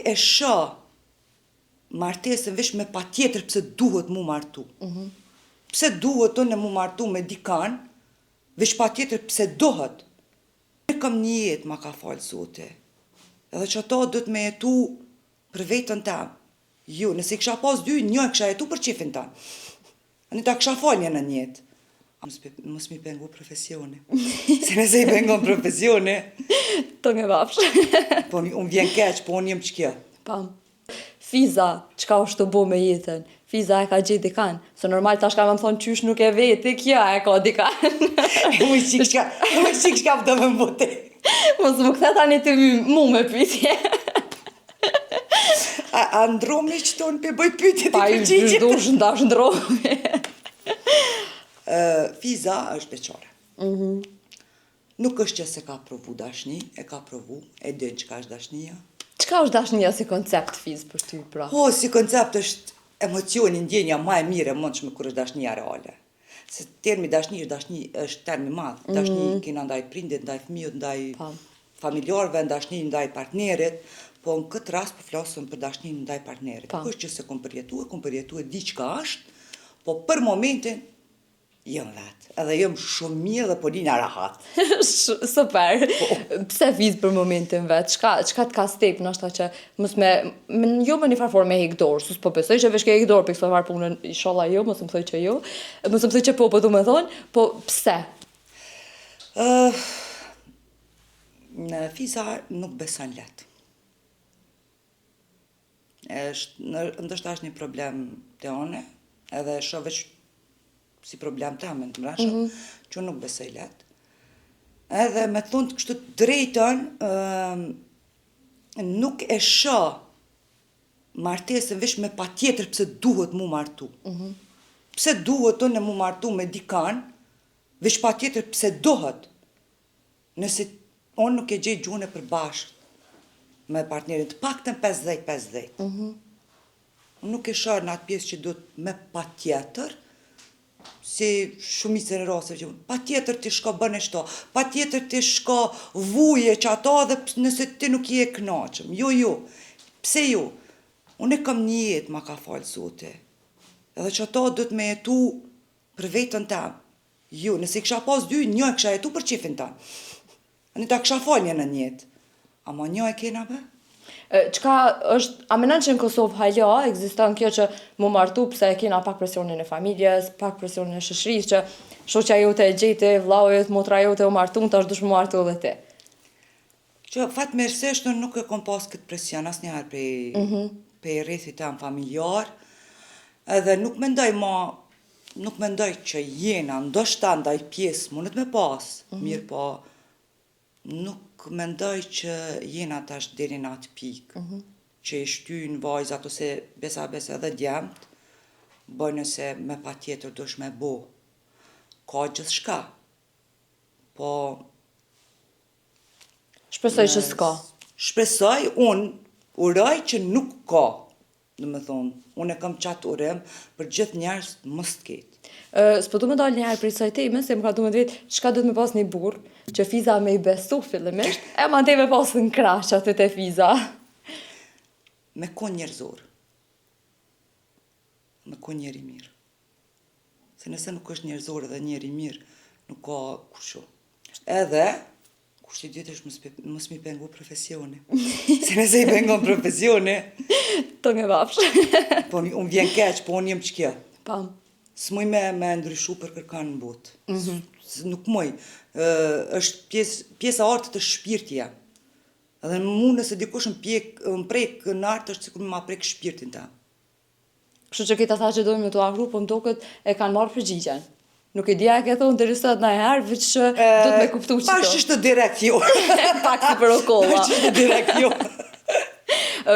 e shoh martesën veç me patjetër pse duhet mu martu. Pse duhet unë mu martu me dikan, veç patjetër pse dohet. Ne kam një jetë ma ka falë Zoti. Edhe që ato dhëtë me jetu për vetën tam. Jo, nëse kisha pas dy, një kisha jetu për qefin tam. Në ta kisha falë një në jetë. Mos mi pengu profesione. Se nëse i pengon profesione. Të nge vapsh. Po unë vjen keq, po unë jem që kjo. Pam. Fiza, qka është të bo me jetën? Fiza e ka gjithë dikan. Se normal tash ka më thonë qysh nuk e veti, kja e ka dikan. Mu i qik shka për të më mbote. Mos më këthe tani të mu me pytje. A ndromi që tonë për bëj pytje të Pa i përgjigjit? dush ndash ndromi. Fiza është beqare. Nuk është që se ka provu dashni, e ka provu, e dënë që ka është dashnia. Qka është dashnia si koncept fiz për ty, pra? Po, si koncept është emocioni, ndjenja ma e mire mundshme kur është dashnia reale. Se termi dashni është termi madh. Dashni kena ndaj prindit, ndaj fëmijët, ndaj familjarëve, dashni ndaj partnerit, po në këtë rast po flasëm për dashni ndaj partnerit. Nuk është që se kom përjetu e di qka është, po për momentin jëm vetë, edhe jëm shumë mirë dhe po dina rahat. Super. Pse fiz për momentin vetë? Qka t'ka step, nështë që mos jo me një farfor me hek dorë, sus po besoj që vesh ke hek dorë për këtë farë punën, inshallah jo, mos më thoj që jo, mos më thoj që po du me thonë, po pse? Në fiza nuk beson letë. Ndështë është një problem të one, edhe shoh veç si problem të amen të mrasha, që nuk besoj letë. Edhe me thonë të kështu drejton, nuk e shoh martesën veç me patjetër pse duhet mu martu. Pse duhet unë mu martu me dikan, veç patjetër pse dohet. Nëse unë nuk e gjej gjune për bashkët me partnerin, të paktën 50-50. Unë nuk e shoh në atë pjesë që duhet me patjetër, si shumicën e rasteve që pa tjetër ti shko bën e shto, pa tjetër ti shko vuje që ato dhe nëse ti nuk je kënaqëm. Jo, pse jo? Unë e kam një jetë ma ka falë Zoti. Edhe që ato dhëtë me jetu për vetën tam. Jo, nëse kisha pas dy, një kisha jetu për qefin tam. Në ta kisha falë një në jetë. Ama një e kena be? Qka është, a menon që në Kosovë hala, ekziston kjo që mu martu pëse e kena pak presionin e familjes, pak presionin e shëshris, që shoqja jote e gjeti, vllau jote, motra jote u martu, të është dush mu martu dhe ti. Që fatë mërësisht nuk e kom pas këtë presion, asë njëherë pe rrethit tam familjar, edhe nuk mendoj që jena, ndoshta ndaj pjesë, mundet me pas, mirë po, nuk mendoj që jena tash deri në atë pikë, që i shtyjnë vajzat ose besa edhe djemt, bëjnë se me pa tjetër dush me bo. Ka gjithë shka. Po... Shpresoj që s'ka. Shpresoj, unë uroj që nuk ka. Dhe me thonë, unë e kam qatë urem për gjithë njerës mos t'ketë. S'po du me dalë njëherë për isaj teme, se më ka du me dhvetë qka du me pas një burë, që fiza me i besu fillimisht, e ma te me pas në krash atë të fiza. Me kon njerëzor. Me kon njeri mirë. Se nëse nuk është njerëzor edhe njeri mirë, nuk ka kusho. Edhe, kushti dytë është mos mi pengu profesione. Se nëse i pengon profesione... Të nge vapsh. Po unë vjen keq, po unë jem që kjo. Pam. S'muj me ndryshu për kërkan në botë. Nuk muj. është pjesa artët të shpirtja. Edhe mu nëse dikush më prek në artë, është sikur ma prek shpirtin ta. Kështu që këta tha që dojmë në të agru, po më doket e kanë marrë përgjigjen. Nuk e dija e ke thonë të rësat në herë, vëqë që do të me kuptu që to. Pashtë është direkt jo. Pak si për okolla. Pashtë është direkt jo.